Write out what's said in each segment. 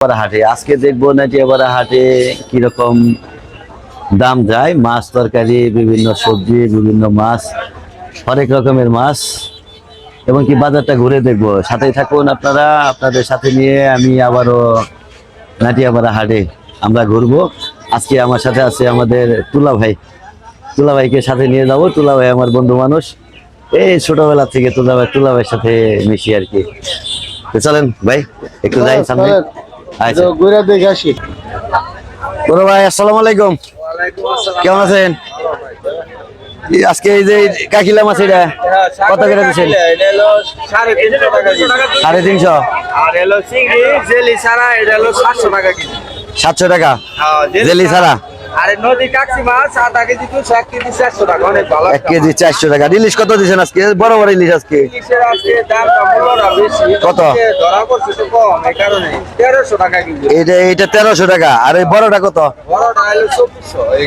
হাটে আজকে দেখবো নাটিয়াপাড়া হাটে কিরকম দাম যায় মাছ তরকারি বিভিন্ন সবজি বিভিন্ন মাছ অনেক রকমের মাছ এবং কি বাজারটা ঘুরে দেখবো সাথেই থাকুন আপনারা আপনাদের সাথে নিয়ে আমি আবারও নাটিয়াপাড়া হাটে আমরা ঘুরবো আজকে আমার সাথে আছে আমাদের তুলা ভাইকে সাথে নিয়ে যাবো তুলা ভাই আমার বন্ধু মানুষ এই ছোটবেলা থেকে তুলা ভাইয়ের সাথে মিশি আর কি তো চলেন ভাই একটু যাই সামনে আচ্ছা ঘুরে দেখে আসি। বড় ভাই আসসালামু আলাইকুম কেমন আছেন আজকে এই যে কাকিলা মাছ এটা কত করে দিচ্ছেন 350 আর হলো চিংড়ি জেলি ছাড়া এটা হলো 700 টাকা কেজি 700 টাকা জেলি ছাড়া আরে নদী কাকসি মাছ আধা কেজি তো 1 কেজি 400 টাকা অনেক ভালো 1 কেজি 400 টাকা ইলিশ কত দিচ্ছেন আজকে বড় বড় ইলিশ আজকে ইলিশের আজকে দামটা মূল্যটা বেশি কত? ধরা করছে তো কম এই কারণে 1300 টাকা কেজি এটা 1300 টাকা আর এই বড়টা কত বড়টা হলো 2400 এই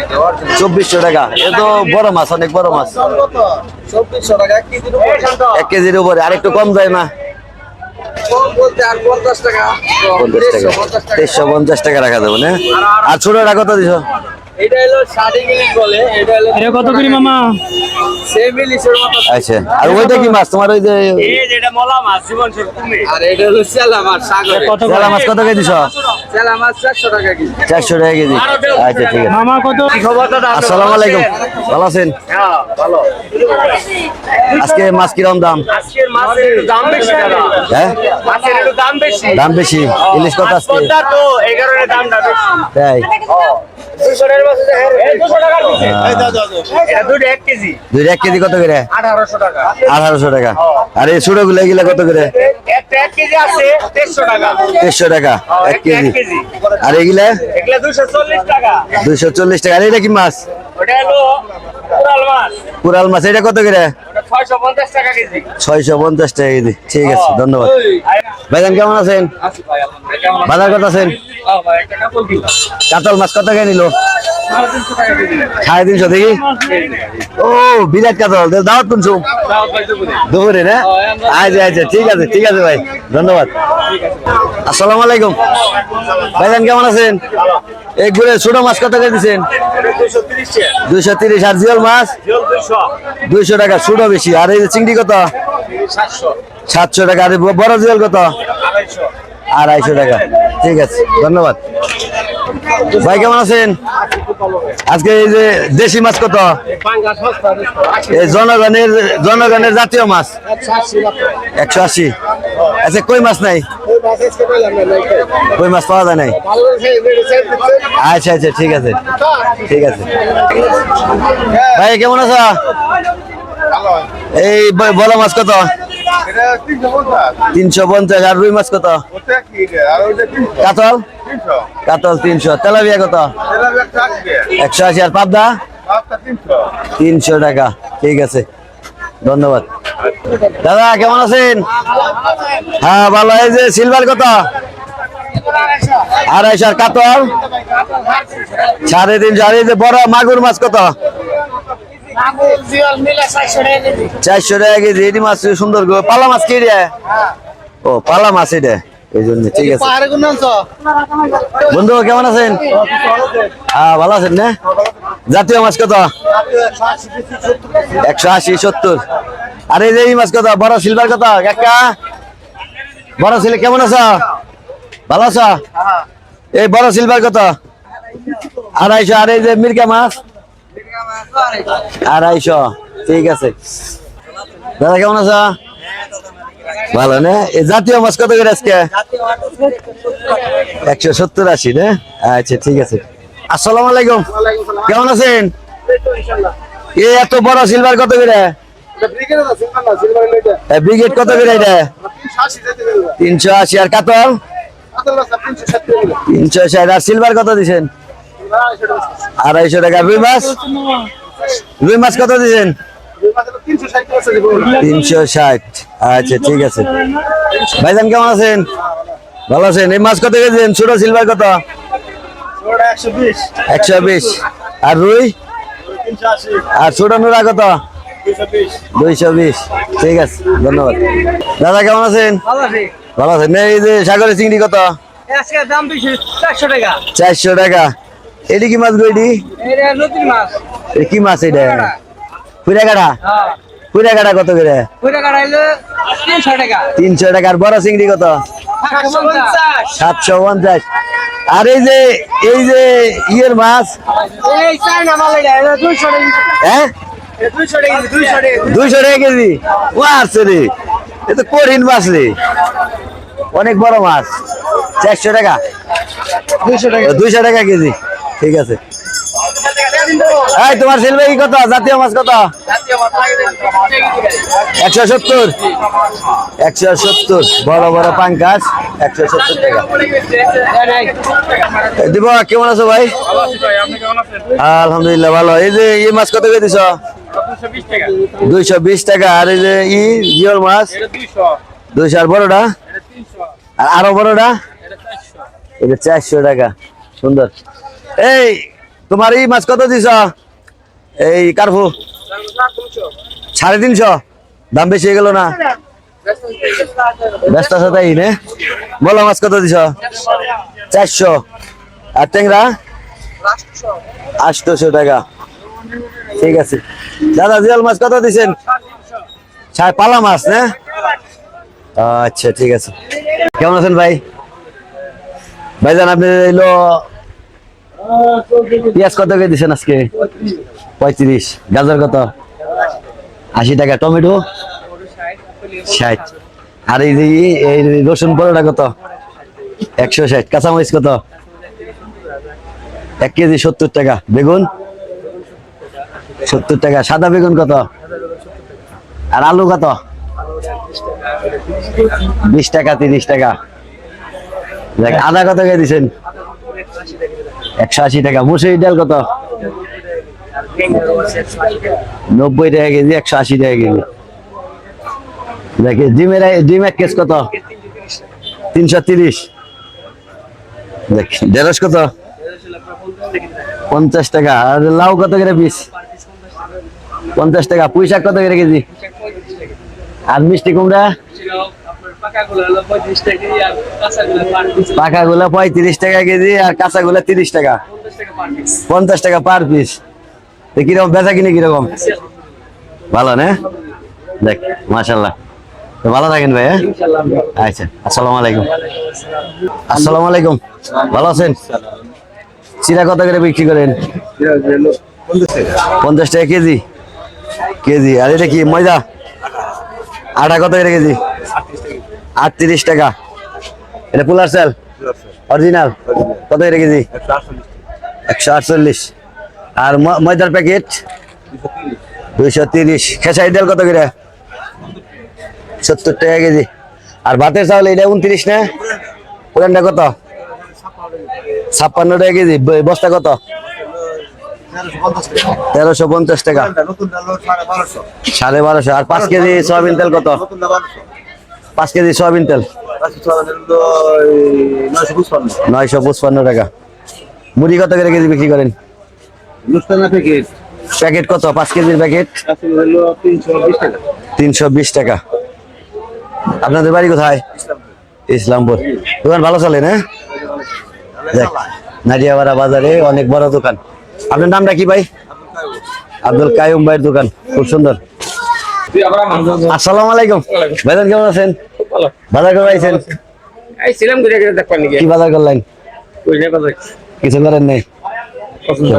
2400 টাকা এ তো বড় মাছ অনেক বড় মাছ 2400 টাকা 1 কেজির উপরে 1 কেজির উপরে আর একটু কম যায় না কম বলতে আর 50 টাকা 350 টাকা রাখা যাবে না আর ছোটটা কত দিছো এটা হলো 60 ইলিশ বলে এটা হলো এটা কত করে মামা সেম ইলিশের মতো আচ্ছা আর ওইটা কি মাছ তোমার ওই যে এই যেটা মলা মাছ জীবন তুমি আর এটা হলো চেলা মাছ সাগরে কত চেলা মাছ কত করে দিছো চেলা মাছ 400 টাকা কেজি 400 টাকা কেজি আচ্ছা ঠিক আছে মামা কত কি খবর দাদা আসসালামু আলাইকুম ভালো আছেন হ্যাঁ ভালো আজকে মাছ কিরকম দাম আজকের মাছের একটু দাম বেশি দাদা হ্যাঁ মাছের একটু দাম বেশি দাম বেশি ইলিশ কত আজকে পদ্মা তো এই কারণে দামটা বেশি তাই 200 টাকার মাছ আছে এই 200 টাকা এই দাদা এটা দুটো 1 কেজি দুই 1 কেজি কত করে 1800 টাকা 1800 টাকা আর এই ছোট গুলো এগুলা কত করে একটা 1 কেজি আছে 1300 টাকা 300 টাকা 1 কেজি আর এগুলা এগুলা 240 টাকা 240 টাকা আর এটা কি মাছ ওটা হলো কোরাল মাছ কুরাল মাছ এটা কত করে ওটা 650 টাকা কেজি 650 টাকা কেজি ঠিক আছে ধন্যবাদ ভাইজান কেমন আছেন আছি ভাই আপনারা কেমন বাজার কত আছেন ভাই একটা কাপড় দিন কাতল মাছ কত করে নিল 350 টাকা কেজি 350 দেখি ও বিরাট কাতল দাওয়াত কোন সুম দাও ভাই দুপুরে দুপুরে না আচ্ছা ঠিক আছে ভাই ধন্যবাদ আসসালামু আলাইকুম ভাইজান কেমন আছেন এই ঘুরে ছোট মাছ কত করে দিচ্ছেন 230 টাকা 230 আর জিওল মাছ জল 200 টাকা ছোট বেশি আর এই যে চিংড়ি কত 700 700 টাকা আর এই বড় জিওল কত 250 250 টাকা ঠিক আছে ধন্যবাদ ভাই কেমন আছেন আজকে এই যে দেশি মাছ কত পাঙ্গাস সস্তা এই জনগণের জাতীয় মাছ 180 আচ্ছা কই মাছ নাই কই মাছ পাওয়া যায় নাই আচ্ছা ঠিক আছে ভাই কেমন আছো এই বড় মাছ কত 350 আর রুই মাছ কত কাতল 300 তেলাপিয়া কত 180 আর পাবদা 300 টাকা ঠিক আছে ধন্যবাদ দাদা কেমন আছেন হ্যাঁ ভালো এই যে সিলভার কত 250 আর কাতল 350 আর এই যে বড় মাগুর মাছ কত 400 টাকা কেজি এটি মাছ সুন্দর পালা মাছ কি রে ও পালা মাছ এটা এই জন্য ঠিক আছে বন্ধু কেমন আছেন হ্যাঁ ভালো আছেন না জাতীয় মাছ কত 180-70 আর এই যে এই মাছ কত বড় সিলভার কত কাকা বড় ছেলে কেমন আছো ভালো আছো এই বড় সিলভার কত 250 আর এই যে মির্কা মাছ 250 ঠিক আছে দাদা কেমন আছো ভালো না এই জাতীয় মাছ কত করে আজকে 170-80 না আচ্ছা ঠিক আছে আসসালামু আলাইকুম কেমন আছেন এই এত বড় সিলভার কত করে ব্রিগেড কত করে এটা 380 আর কাতল 360 আর সিলভার কত দিছেন 250 টাকা রুই মাছ কত দিছেন 360 আচ্ছা ঠিক আছে ভাইজান কেমন আছেন ভালো আছেন এই মাছ কত কেজি ছোট সিলভার কত 120 আর রুই আর ছোট নোরা কত 220 ঠিক আছে ধন্যবাদ দাদা কেমন আছেন ভালো আছেন এই যে সাগরের চিংড়ি কত আজকে দাম 400 টাকা। 400 টাকা। এটি কি মাছ গো এটি? এটা নতুন মাছ। এ কি মাছ এটা? পুরাগাড়া। হ্যাঁ। পুরাগাড়া কত করে? পুরা কাটা হইলো 300 টাকা। 300 টাকা। আর বড় চিংড়ি কত? 750। 750। আর এই যে ইয়ের মাছ, এই চাইনা মাল এটা 200 টাকা। হ্যাঁ 200 টাকা, 200 টাকা। 200 টাকা কেজি। ও আসছে রে, এ তো কঠিন মাছ রে, অনেক বড় মাছ। 400 টাকা। 200 টাকা। 200 টাকা কেজি। ঠিক আছে। এই তোমার সিলভার কি কত? জাতীয় মাছ কত? 170। 170 বড় বড় পাঙ্কাস 170 টাকা। দিব। কেমন আছো ভাই? আলহামদুলিল্লাহ ভালো। এই যে এই মাছ কত করে দিছ? 220 টাকা। আর এই যে জিওল মাছ 200। আর বড়টা? আর আরো বড়টা? এটা 400 টাকা। সুন্দর। এই তোমার এই মাছ কত দিছ? এই কার্পু 350। দাম বেশি হয়ে গেল না? ব্যস্ত আছে তাই নে? বলো মাছ কত দিছ? 400। আর ট্যাংরা 800 টাকা। ঠিক আছে দাদা। জিয়াল মাছ কত দিছেন? পালা মাছ না? আচ্ছা ঠিক আছে। কেমন আছেন ভাই? ভাইজান আপনি এলো পেঁয়াজ কত করে দিচ্ছেন আজকে? 35। গাজর কত? 80 টাকা। টমেটো 60। আর এই যে এই রসুন পরোটা কত? 160। কাঁচামরিচ কত? 1 কেজি 70 টাকা। বেগুন 70 টাকা। সাদা বেগুন কত? আর আলু কত? 20 টাকা 30 টাকা। দেখ আদা কত করে দিচ্ছেন? 180 টাকা। মুসুরি ডাল কত? 90 টাকা কেজি। 180 টাকা কেজি। দেখে ডিম 1 কেজি কত? 330। দেখ ঢেঁড়স কত? 50 টাকা। আর লাউ কত করে পিস? 50 টাকা। পুঁই শাক কত করে কেজি? আর মিষ্টি কুমড়া? পাকা গুলা 35 টাকা কেজি। আর কাঁচা গুলা 30 টাকা। 50 টাকা পার পিস। কিরকম বেচা কিনে কিরকম? ভালো না? দেখ মাশাআল্লাহ। তো ভালো থাকেন ভাই। হ্যাঁ আচ্ছা। আসসালামু আলাইকুম। আসসালামু আলাইকুম। ভালো আছেন? চিরা কত করে বিক্রি করেন? 50 টাকা কেজি। কেজি। আর এটা কি ময়দা? আটা কত করে কেজি? 38 টাকা। এটা পুলার চাল অরিজিনাল কত করে কেজি? 148। আর ময়দার প্যাকেট 230। খেসারি ডাল কত করে? 70 টাকা কেজি। আর ভাতের চাউল এটা 29 না? পুরানটা কত? 56 টাকা কেজি। বস্তা কত? 1350 টাকা। 1250। আর 5 কেজি সয়াবিন তেল কত? 5 কেজি সয়াবিন তেল 955 টাকা। মুড়ি কত করে কেজি বিক্রি করেন? প্যাকেট কত? 5 কেজির প্যাকেট 320 টাকা। আপনাদের বাড়ি কোথায়? ইসলামপুর। দোকান ভালো চলে না? দেখ নাডিয়াপাড়া বাজারে অনেক বড় দোকান। আপনার নামটা কি ভাই? আব্দুল কাইয়ুম ভাইয়ের দোকান। খুব সুন্দর। আসসালামু আলাইকুম। ভাইজান কেমন আছেন? বাজার করে আইছেন? কি বাজার করলেন? কিছু করেন নাই?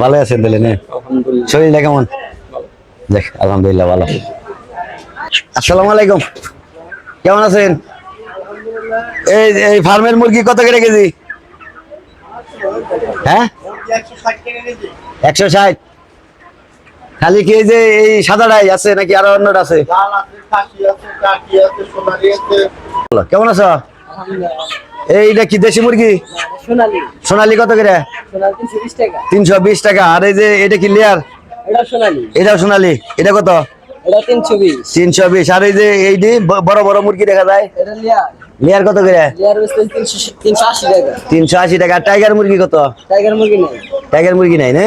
ভালো আছেন তাহলে না? শরীরটা কেমন? দেখ আলহামদুলিল্লাহ ভালো। আসসালামু আলাইকুম। কেমন আছেন? এই ফার্মের মুরগি কত করে কেজি? হ্যাঁ 160। খালি কি এই যে এই সাদাটাই আছে নাকি আরো অন্যটা আছে? কেমন আছো? এইটা কি দেশি মুরগি? সোনালী কত করে? 320 টাকা। আর এই যে এটা কি লেয়ার? এটাও সোনালী। এটা কত? 320। আর এই যে এইটি বড় বড় মুরগি দেখা যায় লেয়ার কত করে? 380 টাকা। টাইগার মুরগি কত? টাইগার মুরগি নাই না?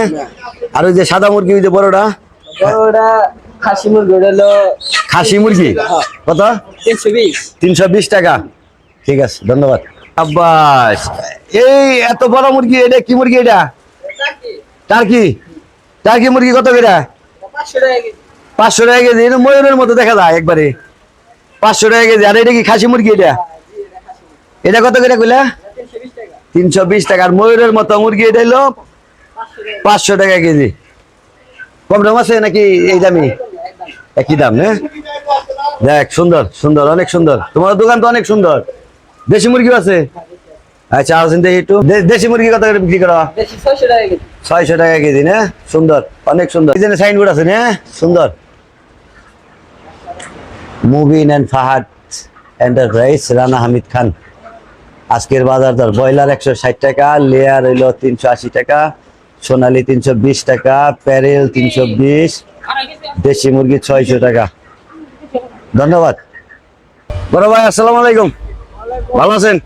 আর ওই যে সাদা মুরগি ওই যে বড়টা? খাসি মুরগি কত? 320 টাকা। ঠিক আছে ধন্যবাদ। আব্বাস এই এত বড় মুরগি, এটা কি মুরগি? এটা টার্কি। টার্কি মুরগি কত করে? 500 টাকা কেজি। এটা ময়ূরের মতো দেখা যায় একবারে। 500 টাকা কেজি। আর এটা কি খাসি মুরগি? এটা এটা কত করে কইলা? 320 টাকা। আর ময়ূরের মতো মুরগি এটা হলো 500 টাকা কেজি। কম দাম আছে নাকি এই দামি? একই দাম না? দেখ সুন্দর সুন্দর, অনেক সুন্দর। তোমার দোকান তো অনেক সুন্দর। দেশি মুরগি আছে? আচ্ছা আসেন দেখি একটু। দেশি মুরগি কত করে বিক্রি করো? 600 টাকা কেজি না? সুন্দর, অনেক সুন্দর। এই যে সাইনবোর্ড আছে না? সুন্দর। Mubin and Fahad enterprise, Rana Hamid Khan. আজকের বাজার দর: ব্রয়লার 160 টাকা, লেয়ার হইল 380 টাকা, সোনালী 320 টাকা, প্যারেল 320, দেশি মুরগি 600 টাকা। ধন্যবাদ। বড় ভাই আসসালামু আলাইকুম, ভালো আছেন?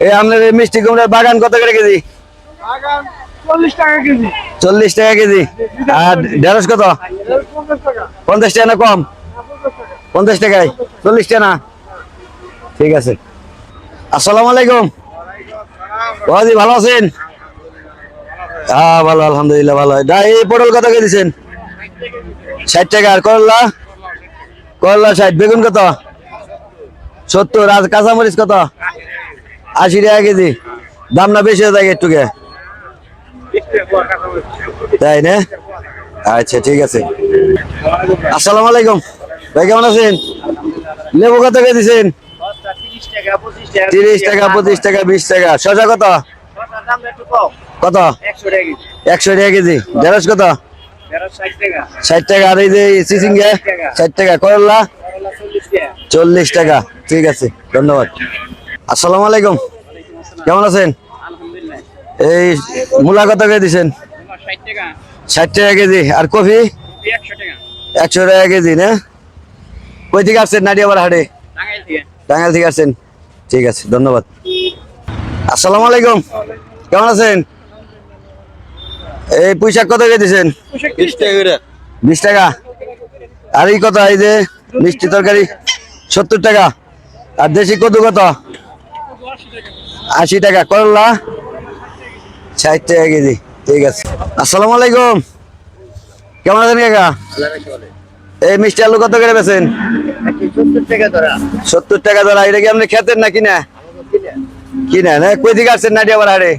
এই আপনার এই মিষ্টি কুমড়ার বাগান কত করে কেজি? 40 টাকা কেজি। 40 টাকা কেজি। আর ঢেঁড়স কত? 50 টাকা না কম? 50 টাকায় 40 টাকা না? ঠিক আছে। আসসালামু আলাইকুম বাবাজি, ভালো আছেন? হ্যাঁ ভালো, আলহামদুলিল্লাহ ভালো। এই পটল কত করে দিচ্ছেন? 60 টাকা। আর করলা? করলা 60। বেগুন কত? 70। আর কাঁচামরিচ কত? 80 টাকা কেজি। দাম না বেশি হয়ে যায় একটু কে? তাই না? আচ্ছা ঠিক আছে। আসসালামু আলাইকুম ভাই, কেমন আছেন? লেবু কত করে দিচ্ছেন? 30 টাকা, 25 টাকা, 20 টাকা। শসা কত? কত? 100 টাকা কেজি। ঢেঁড়স কত? 60 টাকা। আর এই যে চিচিঙ্গা 60 টাকা। করলা 40 টাকা। ঠিক আছে, ধন্যবাদ। আসসালামু আলাইকুম, কেমন আছেন? এই মূলা কত করে দিচ্ছেন? 60 টাকা কেজি। আর কফি? 100 টাকা কেজি না? কই থেকে আসছেন? নাডিয়াবার হাটে? টাঙ্গাইল থেকে আসছেন? ঠিক আছে, ধন্যবাদ। আসসালামু আলাইকুম, কেমন আছেন? এই পুঁইশাক কত করে দিচ্ছেন? 20 টাকা। আর এই কত? এই যে মিষ্টি তরকারি 70 টাকা। আর দেশি কদু কত? 80 টাকা। করলা 60 টাকা কেজি। ঠিক আছে। আসসালামু আলাইকুম, কেমন আছেন কাকা? এই মিষ্টি আলু কত করে বেচেন? 70 টাকা ধরা। এটা কি আপনি খেতেন না কিনা? কিনা না? কই থেকে আসছেন নাডিয়াবার হাটে?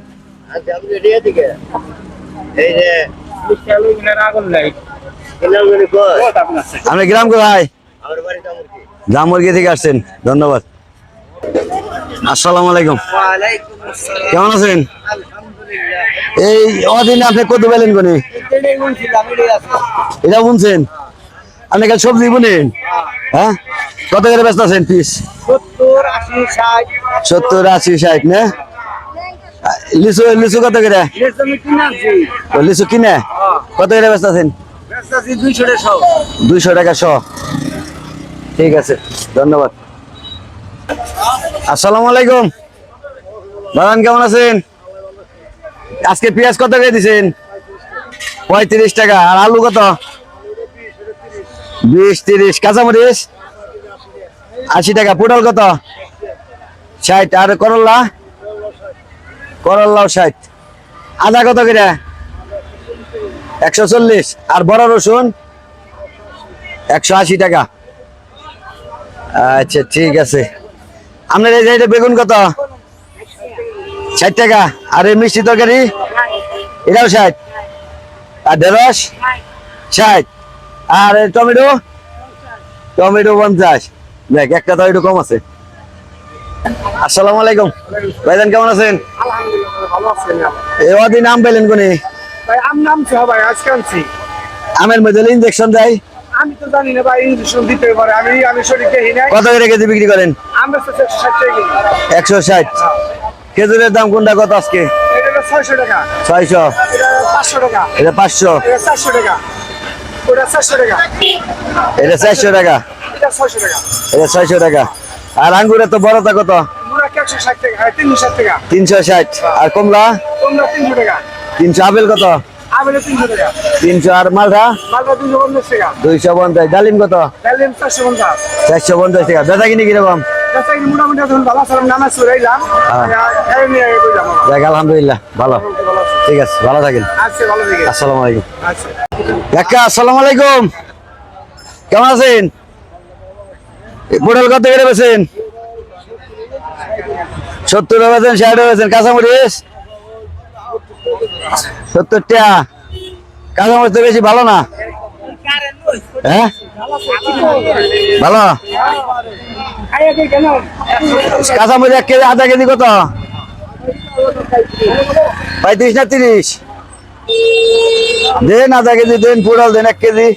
আপনি গ্রাম কোথায়? জামুরগি থেকে আসছেন, ধন্যবাদ। আসসালামু আলাইকুম, কেমন আছেন? এই অদিনে আপনি কত পেলেন কোনে? এটা বুনছেন? আপনি কাল সবজি বুনেন? হ্যাঁ, কত করে ব্যস্ত আছেন পিস? 70, 80, 60 না? লিচু লিচু কত করে? লিচু কিনে কত করে ব্যস্ত আছেন? 200 টাকা শ। ঠিক আছে, ধন্যবাদ। আসসালামু আলাইকুম বাগান, কেমন আছেন? আজকে পেঁয়াজ কত করে দিচ্ছেন? 35 টাকা। আর আলু কত? 20, 30। কাঁচামরিচ 80 টাকা। পটল কত? 60। আর করলা? করলাও 60। আদা কত করে? 140। আর বড় রসুন 180 টাকা। আচ্ছা ঠিক আছে। আপনার এই যে বেগুন কত? 60 টাকা। আর এই মিষ্টি তরকারি এটাও 60। আর ঢেঁড়স 60। আর টমেটো? টমেটো 50। দেখ একটা তো একটু কম আছে। আসসালামু আলাইকুম ভাইজান, কেমন আছেন? এদিন আম পেলেন কোনে? আমের মধ্যে ইনজেকশন দেয়? আমি তো জানি না ভাই, ইনজেকশন দিতে পারে। আমি সঠিক দেখি না। কত করে কেজি বিক্রি করেন? আমরা তো 160 টাকা কেজি। 160। খেজুরের দাম কোনটা কত আজকে? এটা 600 টাকা। 600। এটা 500 টাকা। এটা 500। এটা 400 টাকা। ওটা 400 টাকা। এটা 400 টাকা। এটা 600 টাকা। এটা 600 টাকা। আর আঙ্গুরের তো বড়টা কত? মুড়া 160 টাকা। 360 টাকা। 360। আর কমলা? তোমরা 300 টাকা। 300। আপেল কত? আপেল 300 টাকা। 300। আর মালটা? মালটা 250 টাকা। 250। ডালিম কত? ডালিম 450। 450 টাকা। বেচা কিনি কিরকম? মোটামুটি এখন বাবা সালাম নামাজ চড়াইলাম যাক আলহামদুলিল্লাহ ভালো ঠিক আছে ভালো থাকেন আচ্ছা ভালো থেকে আসসালামু আলাইকুম আচ্ছা কাকা আসসালামু আলাইকুম কেমন আছেন পটল কত করে বেছেন 70 বেছেন 60 বেছেন কাঁচামরিচ 70 টাকা কাঁচামরিচ তো বেশি ভালো না হ্যাঁ ভালো কাঁচামরিচ 1 কেজি আধা কেজি কত 35 না 30 দেন আধা কেজি দেন পটল দেন 1 কেজি